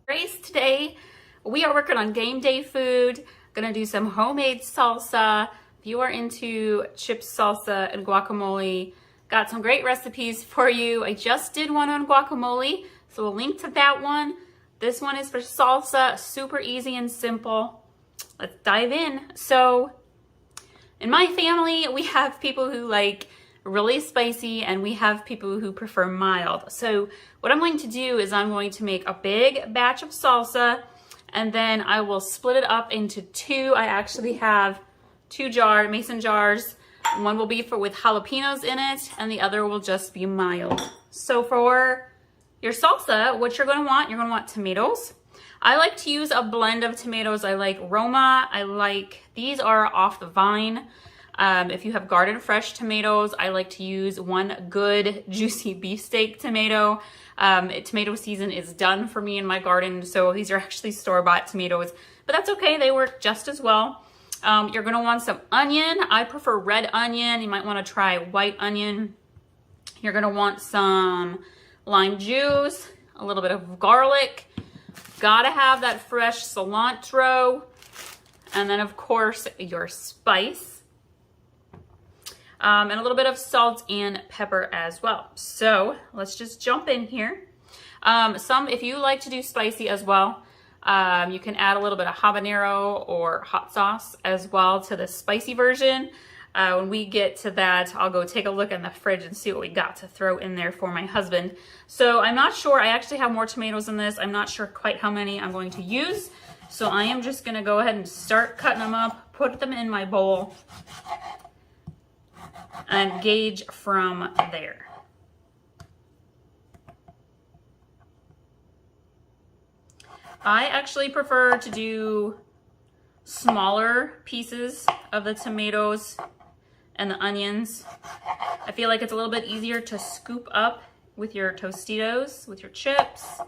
Grace. Today we are working on game day food. Gonna do some homemade salsa. If you are into chips, salsa, and guacamole, got some great recipes for you. I just did one on guacamole, so we'll link to that one. This one is for salsa, super easy and simple. Let's dive in. So in my family, we have people who like really spicy and we have people who prefer mild. So what I'm going to do is I'm going to make a big batch of salsa and then I will split it up into two. I actually have two mason jars. One will be with jalapenos in it and the other will just be mild. So for your salsa, what you're going to want tomatoes. I like to use a blend of tomatoes. I like Roma. These are off the vine. If you have garden fresh tomatoes, I like to use one good juicy beefsteak tomato. Tomato season is done for me in my garden, so these are actually store-bought tomatoes, but that's okay. They work just as well. You're gonna want some onion. I prefer red onion. You might wanna try white onion. You're gonna want some lime juice, a little bit of garlic. Gotta have that fresh cilantro. And then of course your spice. And a little bit of salt and pepper as well. So let's just jump in here. If you like to do spicy as well, you can add a little bit of habanero or hot sauce as well to the spicy version. When we get to that, I'll go take a look in the fridge and see what we got to throw in there for my husband. So I'm not sure, I actually have more tomatoes in this. I'm not sure quite how many I'm going to use. So I am just gonna go ahead and start cutting them up, put them in my bowl, and gauge from there. I actually prefer to do smaller pieces of the tomatoes and the onions. I feel like it's a little bit easier to scoop up with your Tostitos, with your chips.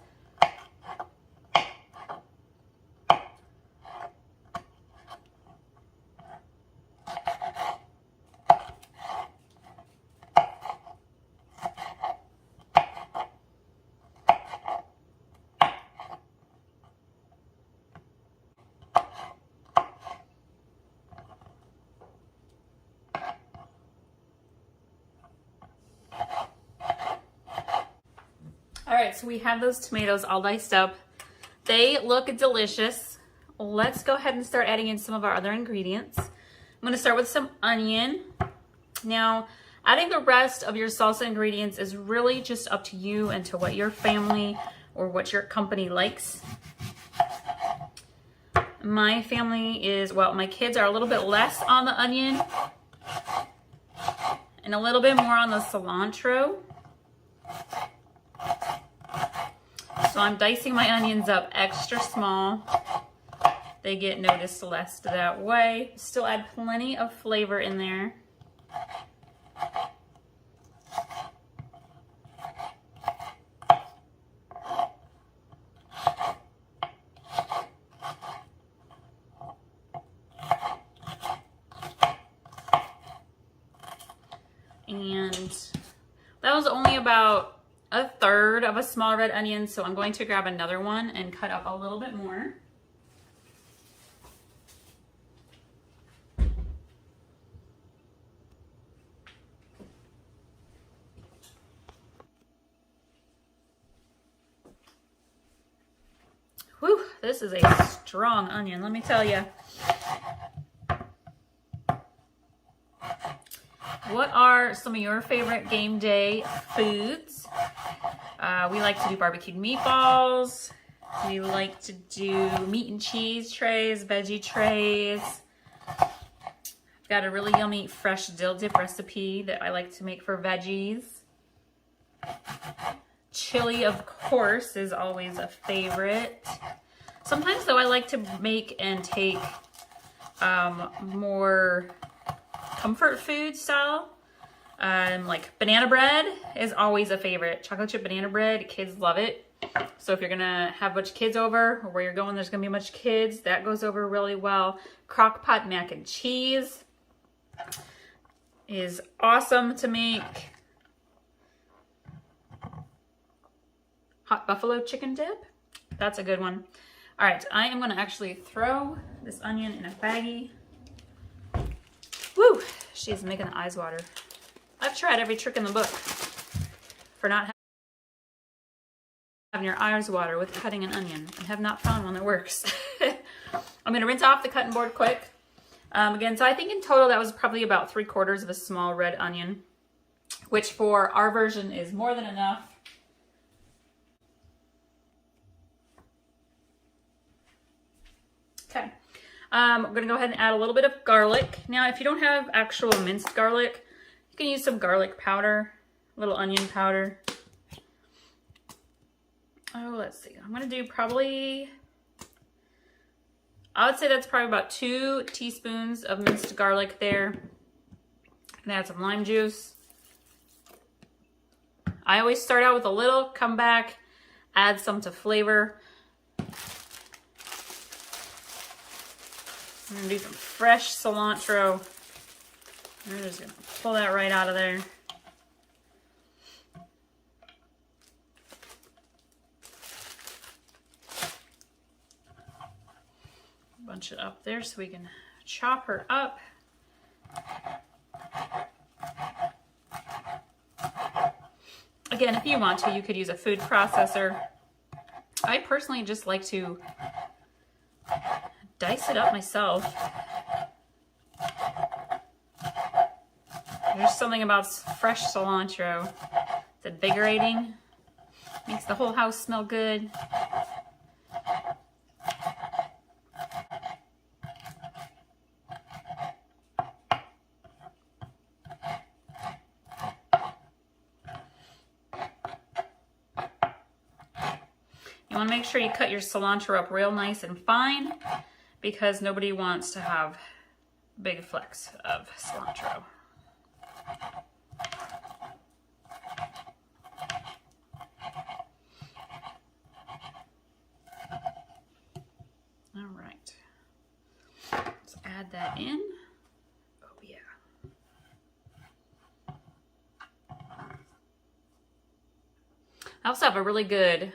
All right, so we have those tomatoes all diced up. They look delicious. Let's go ahead and start adding in some of our other ingredients. I'm gonna start with some onion. Now, adding the rest of your salsa ingredients is really just up to you and to what your family or what your company likes. My family is, well, my kids are a little bit less on the onion and a little bit more on the cilantro. So I'm dicing my onions up extra small. They get noticed less that way. Still add plenty of flavor in there. And that was only about a third of a small red onion, so I'm going to grab another one and cut up a little bit more. Whew, this is a strong onion, let me tell you. What are some of your favorite game day foods? We like to do barbecued meatballs. We like to do meat and cheese trays, veggie trays. I've got a really yummy fresh dill dip recipe that I like to make for veggies. Chili, of course, is always a favorite. Sometimes, though, I like to make and take more comfort food style. Like banana bread is always a favorite. Chocolate chip banana bread, kids love it. So if you're gonna have a bunch of kids over, or where you're going there's gonna be a bunch of kids, that goes over really well. Crock pot mac and cheese is awesome to make. Hot buffalo chicken dip. That's a good one. All right, I am gonna actually throw this onion in a baggie. Woo, she's making the eyes water. I've tried every trick in the book for not having your eyes water with cutting an onion and have not found one that works. I'm gonna rinse off the cutting board quick. Again, so I think in total that was probably about 3/4 of a small red onion, which for our version is more than enough. Okay, we're gonna go ahead and add a little bit of garlic. Now, if you don't have actual minced garlic, you can use some garlic powder, a little onion powder. Oh, let's see. I'm gonna do probably, I would say that's probably about 2 teaspoons of minced garlic there. And add some lime juice. I always start out with a little, come back, add some to flavor. I'm gonna do some fresh cilantro. I'm just gonna pull that right out of there. Bunch it up there so we can chop her up. Again, if you want to, you could use a food processor. I personally just like to dice it up myself. There's something about fresh cilantro. It's invigorating. Makes the whole house smell good. You want to make sure you cut your cilantro up real nice and fine because nobody wants to have big flecks of cilantro. All right, let's add that in. Oh yeah. I also have a really good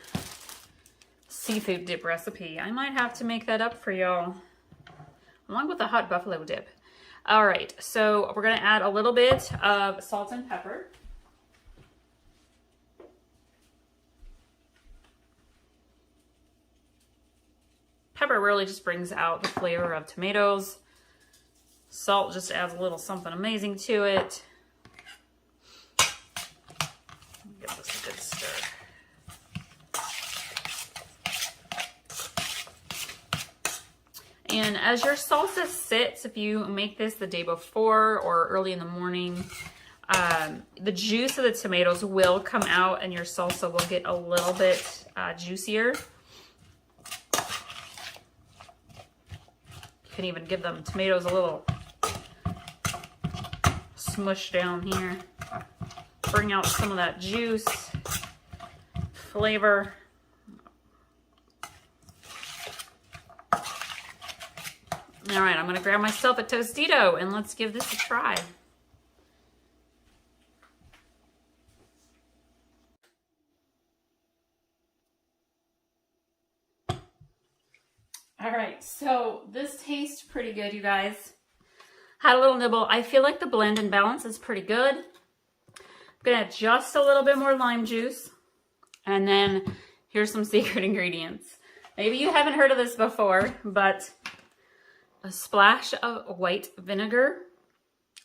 seafood dip recipe. I might have to make that up for y'all, along with the hot buffalo dip. All right, so we're gonna add a little bit of salt and pepper. Pepper really just brings out the flavor of tomatoes. Salt just adds a little something amazing to it. Give this a good stir. And as your salsa sits, if you make this the day before or early in the morning, the juice of the tomatoes will come out and your salsa will get a little bit juicier. You can even give them tomatoes a little smush down here. Bring out some of that juice, flavor. All right, I'm gonna grab myself a Tostito and let's give this a try. All right, so this tastes pretty good, you guys. Had a little nibble. I feel like the blend and balance is pretty good. I'm gonna add just a little bit more lime juice. And then here's some secret ingredients. Maybe you haven't heard of this before, but a splash of white vinegar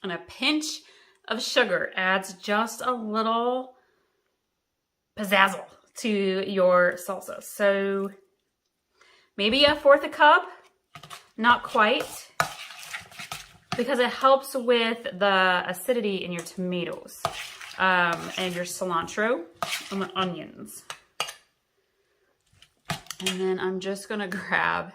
and a pinch of sugar adds just a little pizzazzle to your salsa. So maybe 1/4 cup, not quite, because it helps with the acidity in your tomatoes and your cilantro and the onions. And then I'm just gonna grab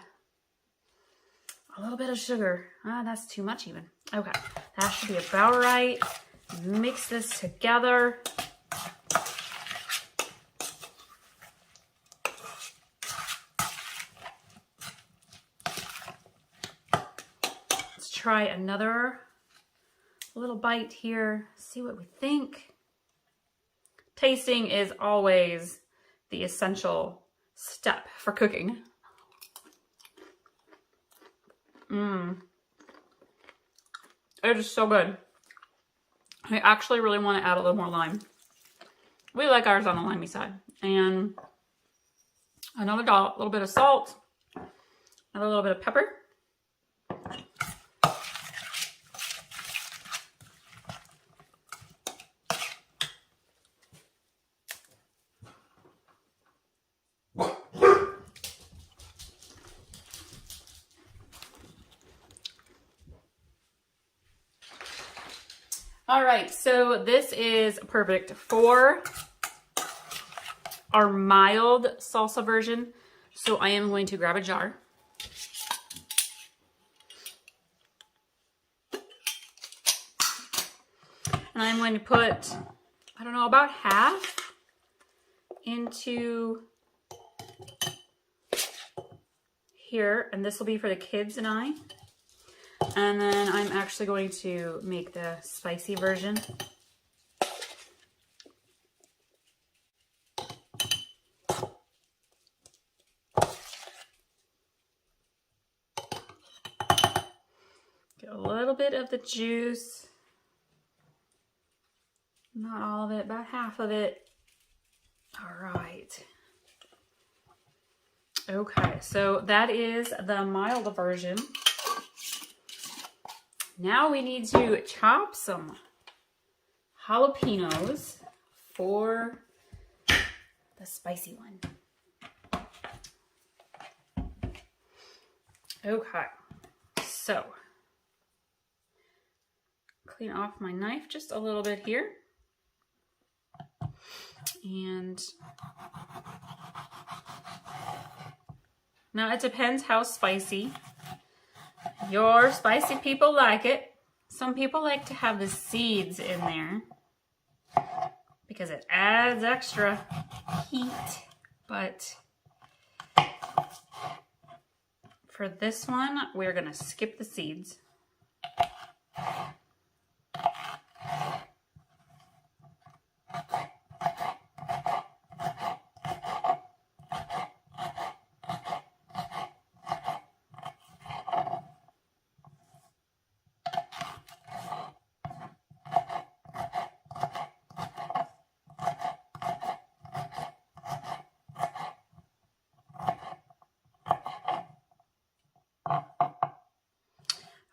a little bit of sugar. That's too much even. Okay, that should be about right. Mix this together. Let's try another little bite here. See what we think. Tasting is always the essential step for cooking. It is so good. I actually really want to add a little more lime. We like ours on the limey side. And another little bit of salt, another little bit of pepper. All right, so this is perfect for our mild salsa version. So I am going to grab a jar. And I'm going to put, I don't know, about half into here. And this will be for the kids and I. And then I'm actually going to make the spicy version. Get a little bit of the juice. Not all of it, about half of it. All right. Okay, so that is the mild version. Now we need to chop some jalapenos for the spicy one. Okay, so clean off my knife just a little bit here. And now it depends how spicy your spicy people like it. Some people like to have the seeds in there because it adds extra heat. But for this one, we're going to skip the seeds.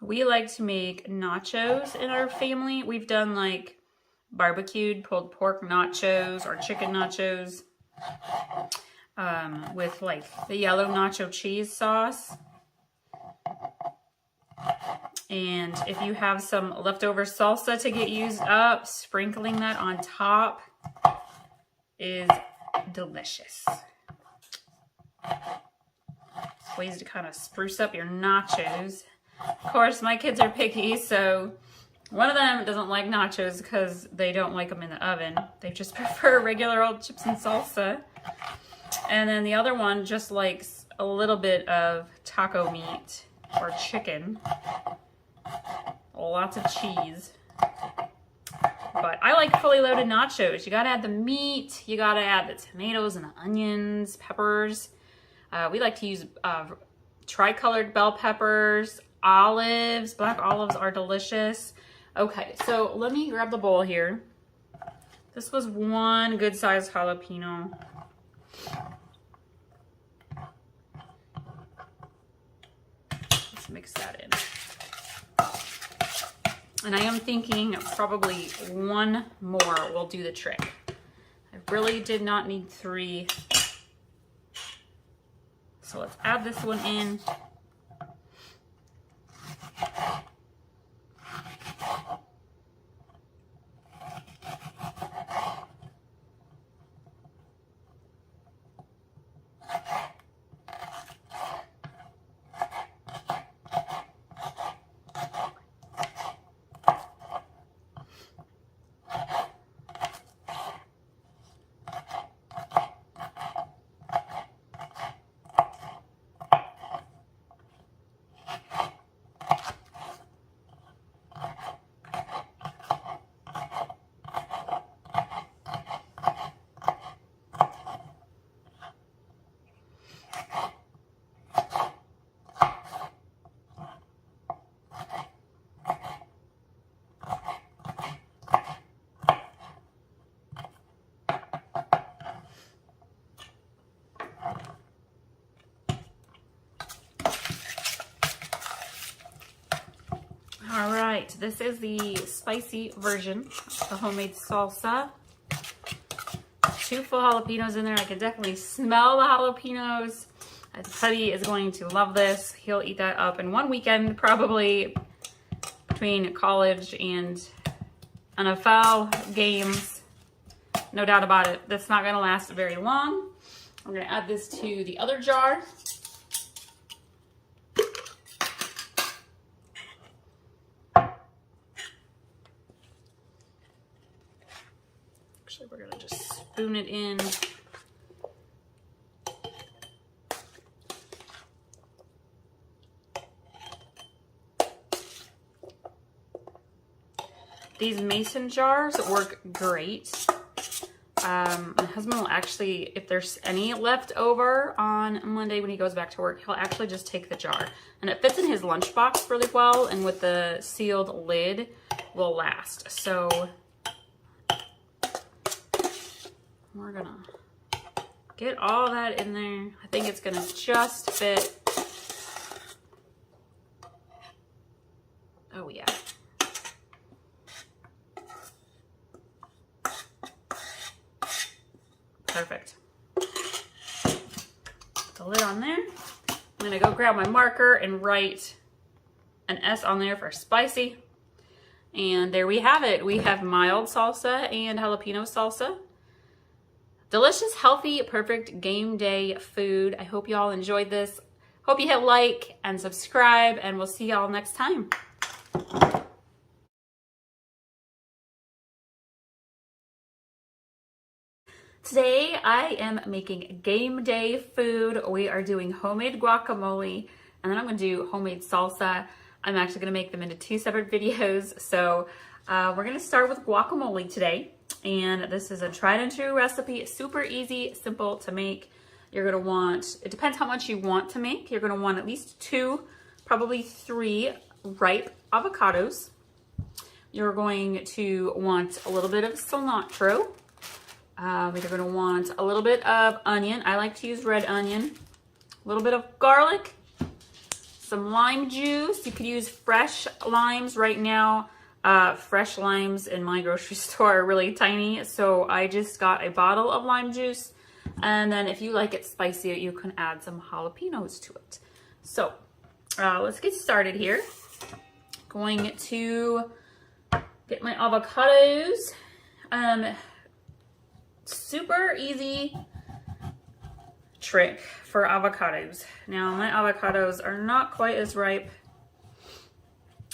We like to make nachos in our family. We've done like barbecued pulled pork nachos or chicken nachos with like the yellow nacho cheese sauce. And if you have some leftover salsa to get used up, sprinkling that on top is delicious. Ways to kind of spruce up your nachos. Of course, my kids are picky, so one of them doesn't like nachos because they don't like them in the oven. They just prefer regular old chips and salsa. And then the other one just likes a little bit of taco meat or chicken. Lots of cheese. But I like fully loaded nachos. You gotta add the meat, you gotta add the tomatoes and the onions, peppers. We like to use tri-colored bell peppers, olives. Black olives are delicious. Okay, so let me grab the bowl here. This was one good sized jalapeno. Let's mix that in. And I am thinking probably one more will do the trick. I really did not need 3. So let's add this one in. right, this is the spicy version of the homemade salsa. 2 full jalapenos in there. I can definitely smell the jalapenos. Teddy is going to love this. He'll eat that up in one weekend, probably between college and NFL games. No doubt about it. That's not going to last very long. I'm going to add this to the other jar. Actually, we're going to just spoon it in. These mason jars work great. My husband will actually, if there's any left over on Monday when he goes back to work, he'll actually just take the jar. And it fits in his lunchbox really well, and with the sealed lid will last. So we're gonna get all that in there. I think it's gonna just fit. Oh yeah. Perfect. Put the lid on there. I'm gonna go grab my marker and write an S on there for spicy. And there we have it. We have mild salsa and jalapeno salsa. Delicious, healthy, perfect game day food. I hope you all enjoyed this. Hope you hit like and subscribe, and we'll see y'all next time. Today I am making game day food. We are doing homemade guacamole, and then I'm going to do homemade salsa. I'm actually going to make them into 2 separate videos. So we're going to start with guacamole today, and this is a tried and true recipe. Super easy, simple to make. You're going to want, it depends how much you want to make. You're going to want at least 2, probably 3 ripe avocados. You're going to want a little bit of cilantro. You're going to want a little bit of onion. I like to use red onion. A little bit of garlic. Some lime juice. You could use fresh limes right now. Fresh limes in my grocery store are really tiny, so I just got a bottle of lime juice. And then if you like it spicy, you can add some jalapenos to it. So let's get started here. Going to get my avocados. Super easy trick for avocados. Now, my avocados are not quite as ripe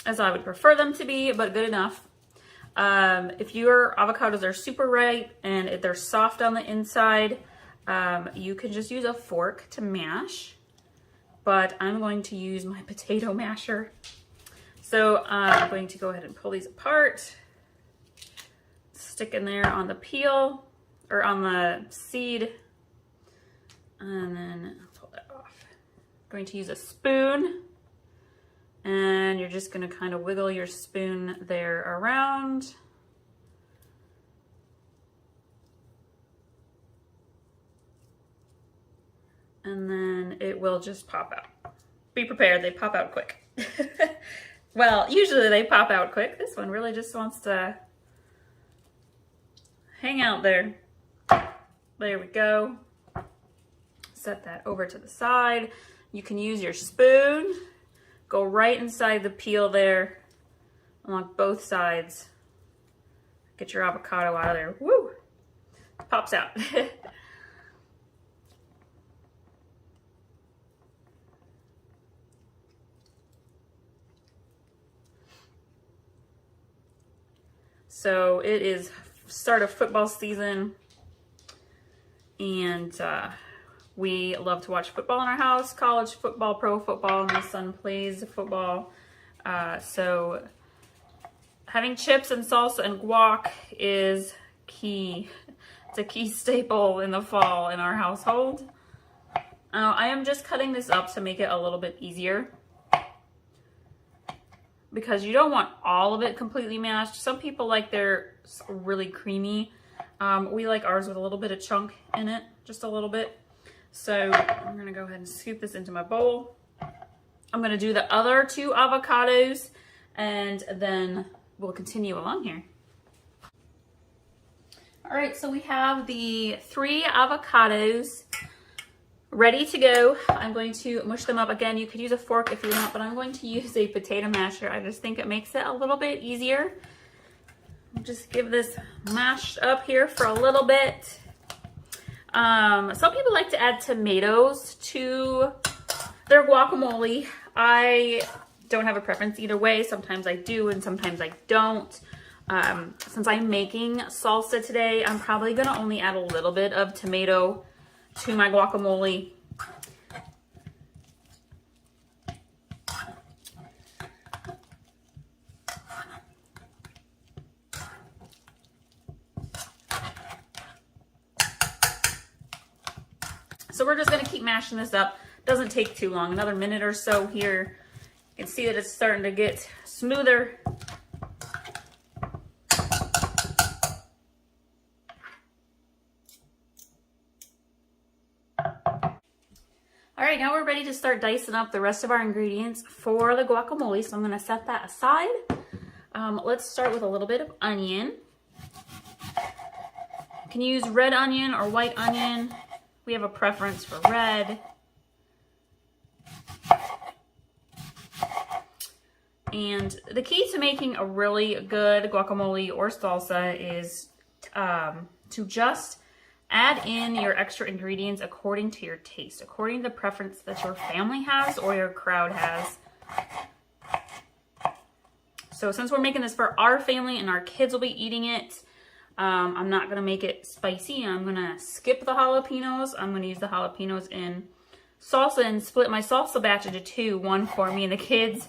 as I would prefer them to be, but good enough. If your avocados are super ripe and if they're soft on the inside, you can just use a fork to mash, but I'm going to use my potato masher. So I'm going to go ahead and pull these apart, stick in there on the peel, or on the seed, and then pull that off. I'm going to use a spoon, and you're just going to kind of wiggle your spoon there around. And then it will just pop out. Be prepared, they pop out quick. Well, usually they pop out quick. This one really just wants to hang out there. There we go. Set that over to the side. You can use your spoon. Go right inside the peel there along both sides. Get your avocado out of there. Woo! Pops out. So it is start of football season, and we love to watch football in our house, college football, pro football. My son plays football. So having chips and salsa and guac is key. It's a key staple in the fall in our household. I am just cutting this up to make it a little bit easier, because you don't want all of it completely mashed. Some people like their really creamy. We like ours with a little bit of chunk in it, just a little bit. So I'm gonna go ahead and scoop this into my bowl. I'm gonna do the other 2 avocados, and then we'll continue along here. All right, so we have the 3 avocados ready to go. I'm going to mush them up. Again, you could use a fork if you want, but I'm going to use a potato masher. I just think it makes it a little bit easier. Just give this mashed up here for a little bit. Some people like to add tomatoes to their guacamole. I don't have a preference either way. Sometimes I do and sometimes I don't. Since I'm making salsa today, I'm probably gonna only add a little bit of tomato to my guacamole. So we're just gonna keep mashing this up. Doesn't take too long, another minute or so here. You can see that it's starting to get smoother. All right, now we're ready to start dicing up the rest of our ingredients for the guacamole. So I'm gonna set that aside. Let's start with a little bit of onion. You can use red onion or white onion. We have a preference for red. And the key to making a really good guacamole or salsa is to just add in your extra ingredients according to your taste, according to the preference that your family has or your crowd has. So since we're making this for our family and our kids will be eating it, I'm not gonna make it spicy. I'm gonna skip the jalapenos. I'm gonna use the jalapenos in salsa and split my salsa batch into 2, one for me and the kids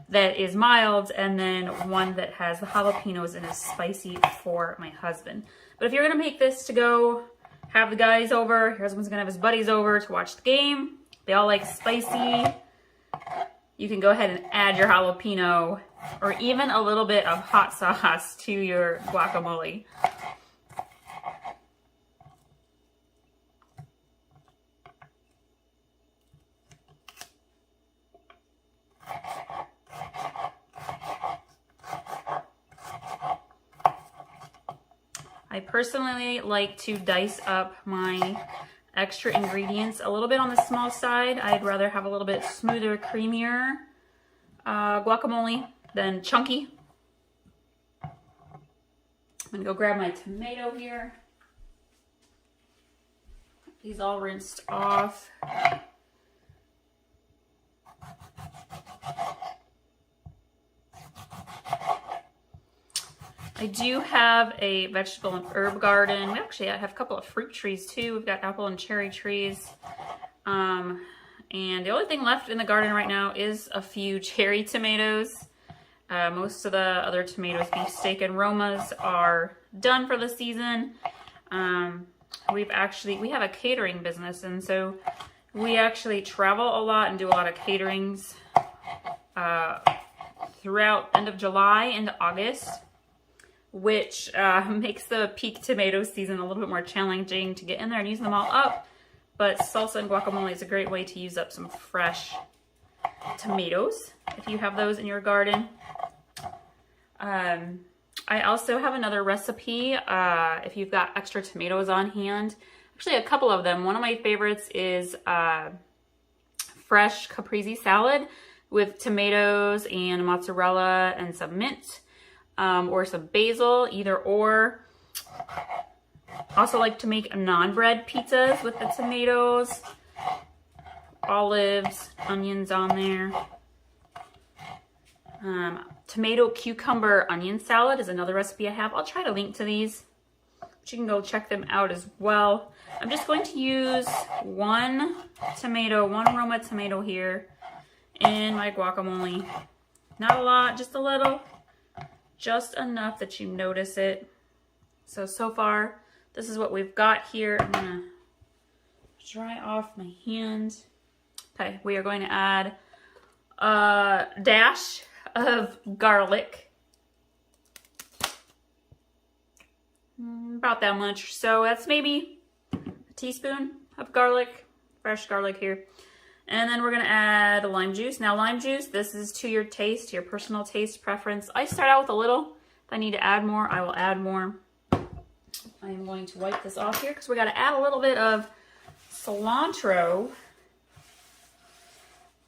that is mild, and then one that has the jalapenos and is spicy for my husband. But if you're gonna make this to go have the guys over, your husband's gonna have his buddies over to watch the game, they all like spicy, you can go ahead and add your jalapeno or even a little bit of hot sauce to your guacamole. I personally like to dice up my extra ingredients a little bit on the small side. I'd rather have a little bit smoother, creamier guacamole than chunky. I'm gonna go grab my tomato here. These all rinsed off. I do have a vegetable and herb garden. We actually have a couple of fruit trees too. We've got apple and cherry trees. And the only thing left in the garden right now is a few cherry tomatoes. Most of the other tomatoes, beefsteak and Romas, are done for the season. We have a catering business, and so we actually travel a lot and do a lot of caterings throughout end of July into August, which makes the peak tomato season a little bit more challenging to get in there and use them all up. But salsa and guacamole is a great way to use up some fresh tomatoes if you have those in your garden. I also have another recipe if you've got extra tomatoes on hand. Actually, a couple of them. One of my favorites is fresh caprese salad with tomatoes and mozzarella and some mint. Or some basil, either or. Also like to make non-bread pizzas with the tomatoes, olives, onions on there. Tomato cucumber onion salad is another recipe I have. I'll try to link to these, but you can go check them out as well. I'm just going to use one Roma tomato here in my guacamole. Not a lot, just a little. Just enough that you notice it. So far, this is what we've got here. I'm gonna dry off my hand. Okay, we are going to add a dash of garlic. About that much. So that's maybe a teaspoon of garlic, fresh garlic here. And then we're gonna add lime juice. Now lime juice, this is to your taste, your personal taste preference. I start out with a little. If I need to add more, I will add more. I am going to wipe this off here because we gotta add a little bit of cilantro.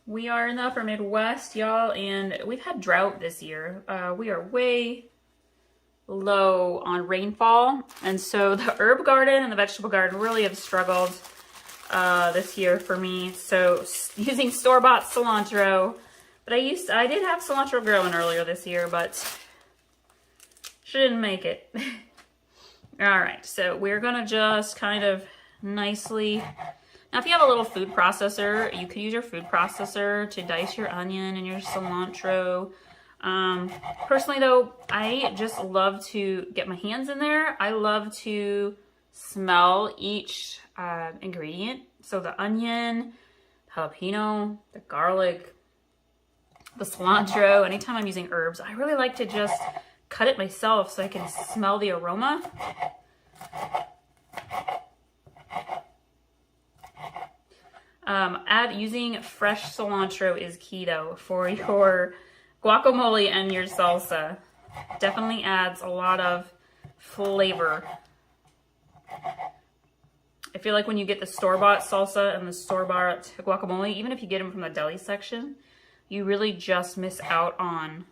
We are in the upper Midwest, y'all, and we've had drought this year. We are way low on rainfall, and so the herb garden and the vegetable garden really have struggled this year for me. So using store-bought cilantro, but I did have cilantro growing earlier this year, but she didn't make it. All right, so we're gonna just kind of nicely. Now, if you have a little food processor, you could use your food processor to dice your onion and your cilantro. Personally though, I just love to get my hands in there. I love to smell each ingredient. So the onion, jalapeno, the garlic, the cilantro. Anytime I'm using herbs, I really like to just cut it myself so I can smell the aroma. Using fresh cilantro is key though for your guacamole and your salsa. Definitely adds a lot of flavor. I feel like when you get the store-bought salsa and the store-bought guacamole, even if you get them from the deli section, you really just miss out on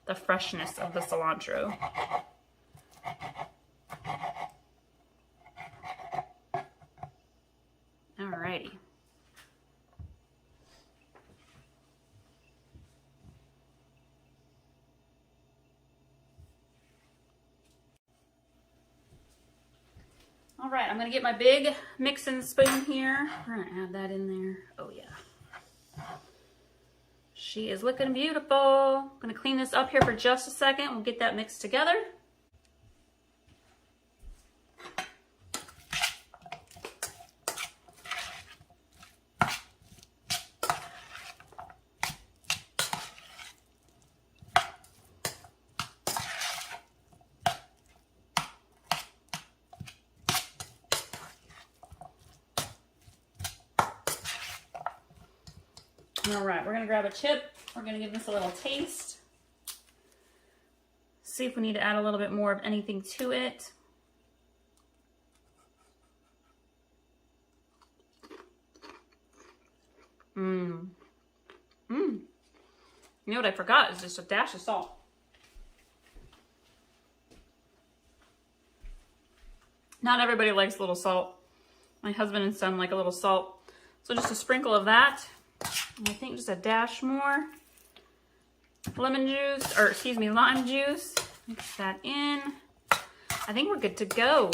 the freshness of the cilantro. Alrighty. All right, I'm gonna get my big mixing spoon here. We're gonna add that in there. Oh yeah. She is looking beautiful. I'm gonna clean this up here for just a second. We'll get that mixed together. All right, we're gonna grab a chip. We're gonna give this a little taste. See if we need to add a little bit more of anything to it. You know what I forgot is just a dash of salt. Not everybody likes a little salt. My husband and son like a little salt. So just a sprinkle of that. And I think just a dash more lemon juice, or excuse me, lime juice. Mix that in. I think we're good to go.